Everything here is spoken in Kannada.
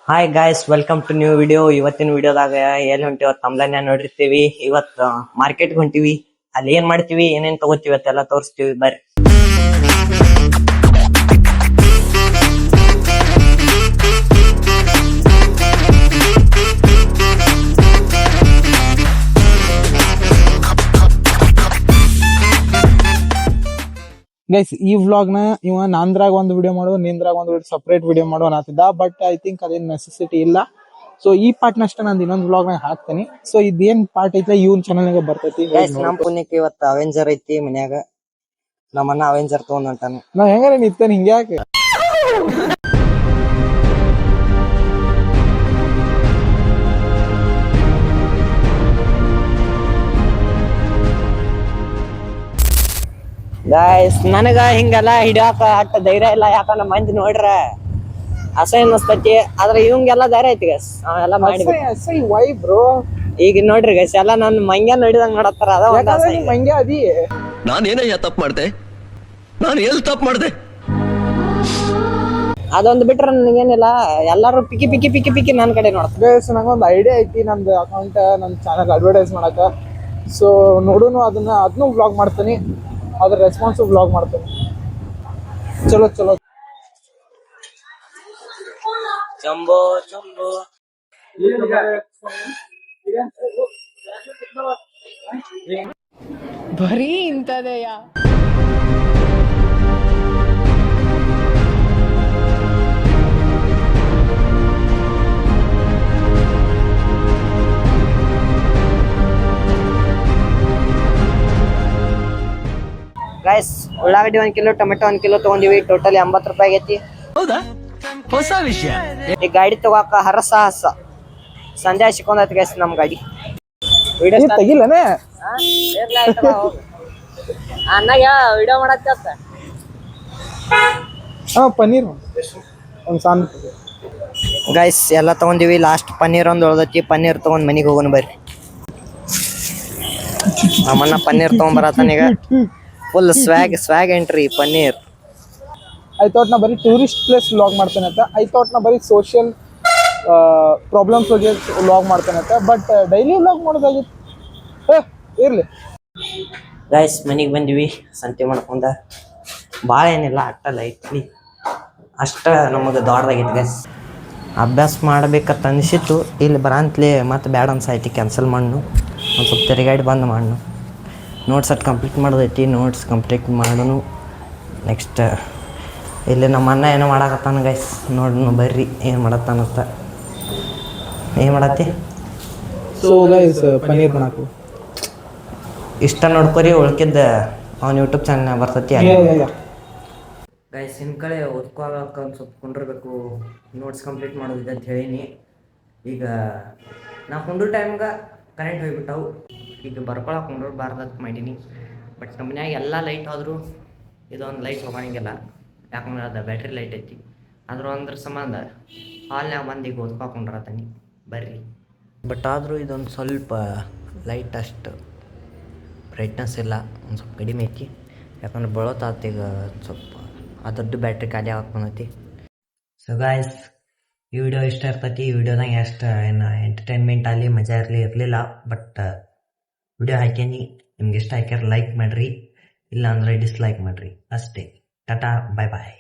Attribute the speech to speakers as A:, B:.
A: Hi guys, welcome to new video. ಇವತ್ತಿನ ವಿಡಿಯೋದಾಗ ಎಲ್ಲಿ ಹೊಂಟಿವ ತಮ್ಲನ್ಯ ನೋಡಿರ್ತೀವಿ. ಇವತ್ತು ಮಾರ್ಕೆಟ್ ಹೊಂಟಿವಿ. ಅಲ್ಲಿ ಏನ್ ಮಾಡ್ತೀವಿ, ಏನೇನ್ ತಗೋತೀವಿ ಅಂತೆಲ್ಲ ತೋರಿಸ್ತೀವಿ. ಬರ್ರಿ.
B: ಗೈಸ್, ಈ ವ್ಲಾಗ್ ನ ಇವ ನಾಂದ್ರಾಗ ಒಂದು ವಿಡಿಯೋ ಮಾಡೋ, ನಿಂದ್ರಾಗ ಒಂದು ಸಪರೇಟ್ ವಿಡಿಯೋ ಮಾಡೋ ಅನ್ನತ್ತಿದ್ದ. ಬಟ್ ಐ ಥಿಂಕ್ ಅದೇನ್ ನೆಸೆಸಿಟಿ ಇಲ್ಲ. ಸೊ ಈ ಪಾರ್ಟ್ ನಷ್ಟ ನಾನು ಇನ್ನೊಂದು ವ್ಲಾಗ್ ನಾಗ ಹಾಕ್ತೇನೆ. ಸೊ ಇದೇನ್ ಪಾರ್ಟ್ ಐತಿ ಇವನ್ ಚಾನಲ್ ನಾಗ ಬರ್ತೈತಿ.
A: ನಮ್ ಪುಣ್ಯಕ್ಕೆ ಇವತ್ತು ಅವೆಂಜರ್ ಐತಿ ಮನ್ಯಾಗ. ನಮ್ಮನ್ನ ಅವೆಂಜರ್ ತಗೊಂಡ್ ಹೊಂಟಾನ.
B: ನಾ ಹೆಂಗಾರ ನಿಂತೇನೆ ಹಿಂಗ್ಯಾಕೆ.
A: ಗಾಯ್ಸ್, ನನಗ ಹಿಂಗೆಲ್ಲ ಹಿಡಿಯಾಕ ಅಟ್ಟ ಧೈರ್ಯ ಇಲ್ಲ. ಯಾಕಂದ್ರ ಮಂದಿ ನೋಡ್ರ ಅಸಹ್ಯ ಅನ್ನಿಸ್ತೈತಿ. ಆದ್ರೆ ಇವಂಗೆಲ್ಲ ಧೈರ್ಯ ಐತಿ ಗೈಸ್. ಅವೆಲ್ಲ ಮಾಡಿ
B: ವೈ ಬ್ರೋ.
A: ಈಗ ನೋಡ್ರಿ ಗೈಸ್, ಎಲ್ಲ ನನ್ ಮಂಗ್ಯ ನೋಡಿದಂಗ ನೋಡತ್ತಾರ. ಅದ
B: ಮಂಗ್ಯ ಅದಿ.
C: ನಾನೇನಯ್ಯ ತಪ್ಪು ಮಾಡ್ದೆ? ನಾನು ಎಲ್ಲಿ ತಪ್ಪು ಮಾಡ್ದೆ?
A: ಅದೊಂದು ಬಿಟ್ರೆ ನನಗೇನಿಲ್ಲ. ಎಲ್ಲಾರು ಪಿಕ್ಕಿ ಪಿಕ್ಕಿ ಪಿಕ್ಕಿ ಪಿಕ್ಕಿ ನನ್ನ ಕಡೆ ನೋಡ್ತಾರೆ.
B: ಗೈಸ್, ನಂಗೊಂದು ಐಡಿಯಾ ಐತಿ. ನಂದು ಅಕೌಂಟ್ ನನ್ನ ಚಾನಲ್ ಅಡ್ವರ್ಟೈಸ್ ಮಾಡಕ. ಸೊ ನೋಡುನು ಅದನ್ನು ವ್ಲಾಗ್ ಮಾಡ್ತೀನಿ. ಅದ್ರ ರೆಸ್ಪಾನ್ಸ್ ವ್ಲಾಗ್ ಮಾಡ್ತೇನೆ. ಚಲೋ ಚಲೋ.
A: ಚಂಬೋ ಚಂಬೋ
D: ಬರೀ ಇಂಥದೆಯಾ?
A: ಗೈಸ್, ಉಳ್ಳಾಗಡ್ಡಿ 1 ಕಿಲೋ, ಟೊಮೆಟೊ 1 ಕಿಲೋ ತಗೊಂಡಿವಿ. ಟೋಟಲ್ 80 ರೂಪಾಯಿ ಆಗೈತಿ.
C: ಹೌದಾ? ಹೊಸ ವಿಷಯ.
A: ಈ ಗಾಡಿ ತಗೋಕ ಹರಸಾಹಸ ಸಂಧ್ಯಾ ಸಿಕ್ಕೊಂಡೈತಿ ಗೈಸ್ ನಮ್ ಗಾಡಿ.
B: ತೆಗಿಲ್ಲನೆ
A: ಅಣ್ಣಗ ವಿಡಿಯೋ ಮಾಡತ್ತ.
B: ಪನ್ನೀರ್ ಒಂದ್ ಸಣ್ಣ.
A: ಗೈಸ್, ಎಲ್ಲ ತಗೊಂಡಿವಿ. ಲಾಸ್ಟ್ ಪನ್ನೀರ್ ಒಂದ್ ಉಳ್ದೈತಿ. ಪನ್ನೀರ್ ತಗೊಂಡ್ ಮನಿಗೆ ಹೋಗೋಣ ಬರ್ರಿ. ನಮ್ಮನ್ನ ಪನ್ನೀರ್ ತಗೊಂಬರತ್ತಾನೀಗ. Full swag entry Panneer.
B: I thought ನಾ ಬರೀ ಟೂರಿಸ್ಟ್ ಪ್ಲೇಸ್ ವ್ಲಾಗ್ ಮಾಡ್ತೇನೆ ಅಂತ. ಐ ಥಾಟ್ ನಾ ಬರೀ ಸೋಷಿಯಲ್ ಪ್ರಾಬ್ಲಮ್ಸ್ ಬಗ್ಗೆ ವ್ಲಾಗ್ ಮಾಡ್ತೇನೆ ಅಂತ. ಬಟ್ ಡೈಲಿ ವ್ಲಾಗ್ ಮಾಡೋದಾಗಿತ್ತು. ಇರ್ಲಿ
A: ಗೈಸ್, ಮನಿಗೆ ಬಂದಿವಿ ಸಂತೆ ಮಾಡ್ಕೊಂಡ. ಭಾಳ ಏನಿಲ್ಲ, ಅಟ್ಟ ಲೈಟ್ಲಿ ಅಷ್ಟ ನಮಗೆ ದೊಡ್ಡದಾಗೈತಿ ಗೈಸ್. ಅಭ್ಯಾಸ ಮಾಡ್ಬೇಕಂತ ಅನಿಸಿತ್ತು. ಇಲ್ಲಿ ಬರಂತಲೇ ಮತ್ತೆ ಬ್ಯಾಡ ಅನ್ಸೈತಿ. ಕ್ಯಾನ್ಸಲ್ ಮಾಡ್ನು, ಒಂದು ಸ್ವಲ್ಪ ತಿರುಗಾಡಿ ಬಂದು ಮಾಡ್ನು. ನೋಟ್ಸ್ ಅಟ್ ಕಂಪ್ಲೀಟ್ ಮಾಡೋದೈತಿ. ನೋಟ್ಸ್ ಕಂಪ್ಲೀಟ್ ಮಾಡೋನು. ನೆಕ್ಸ್ಟ್ ಇಲ್ಲಿ ನಮ್ಮ ಅಣ್ಣ ಏನೋ ಮಾಡಾಕತ್ತಾನ ಗೈಸ್. ನೋಡ್ನು ಬರ್ರಿ ಏನು ಮಾಡತ್ತಾನಂತ. ಏನು ಮಾಡತ್ತಿ?
B: ಸೊ ಗೈಸ್, ಪನ್ನೀರ್ ಮಾಡಾಕು
A: ಇಷ್ಟ ನೋಡ್ಕೊರಿ. ಉಳ್ಕಿದ್ದ ಅವ್ನ ಯೂಟ್ಯೂಬ್ ಚಾನಲ್ ಬರ್ತೈತಿ. ಗೈಸ್, ಇನ್ ಕಡೆ ಓದ್ಕೊಳಕ್ಕೆ ಒಂದು ಸ್ವಲ್ಪ ಕುಂಡಿರ್ಬೇಕು. ನೋಟ್ಸ್ ಕಂಪ್ಲೀಟ್ ಮಾಡೋದಿದೆ ಅಂತ ಹೇಳೀನಿ. ಈಗ ನಾ ಕುಂಡ್ರ ಟೈಮ್ಗೆ ಕರೆಂಟ್ ಹೋಗ್ಬಿಟ್ಟವು. ಈಗ ಬರ್ಕೊಳಕ್ಕೆ ಕುಂಡ್ರಬಾರ್ದಂತ ಮಾಡೀನಿ. ಬಟ್ ನಮ್ಮ ಮನ್ಯಾಗ ಎಲ್ಲ ಲೈಟ್ ಹೋದ್ರು ಇದೊಂದು ಲೈಟ್ ಹೋಗಂಗಿಲ್ಲ. ಯಾಕಂದ್ರೆ ಅದು ಬ್ಯಾಟ್ರಿ ಲೈಟ್ ಐತಿ. ಆದ್ರೂ ಅದ್ರ ಸಂಬಂಧ ಹಾಲ್ನ್ಯಾಗ ಮಂದಿಗೆ ಓದ್ಕೊಂಡ್ರತಾನೆ ಬರ್ರಿ. ಬಟ್ ಆದರೂ ಇದೊಂದು ಸ್ವಲ್ಪ ಲೈಟ್ ಅಷ್ಟು ಬ್ರೈಟ್ನೆಸ್ ಇಲ್ಲ, ಒಂದು ಸ್ವಲ್ಪ ಕಡಿಮೆ ಐತಿ. ಯಾಕಂದ್ರೆ ಬಳೋತಾತೀಗ ಸ್ವಲ್ಪ ಅದ್ರದ್ದು ಬ್ಯಾಟ್ರಿ ಖಾಲಿ ಆಗ್ಕೊಂಡೈತಿ. ಸೊ ಗಾಯ್ಸ್, ಈ ವಿಡಿಯೋ ಇಷ್ಟ ಇರ್ತೈತಿ. ಈ ವಿಡಿಯೋದಾಗ ಎಷ್ಟು ಏನು ಎಂಟರ್ಟೈನ್ಮೆಂಟ್ ಆಗಲಿ ಮಜಾ ಇರಲಿಲ್ಲ. ಬಟ್ ವಿಡಿಯೋ ಹಾಕೀನಿ. ನಿಮ್ಗೆ ಇಷ್ಟ ಹಾಕ್ಯಾರ ಲೈಕ್ ಮಾಡಿರಿ, ಇಲ್ಲ ಅಂದರೆ ಡಿಸ್ಲೈಕ್ ಮಾಡಿರಿ ಅಷ್ಟೇ. ಟಾಟಾ, ಬಾಯ್ ಬಾಯ್.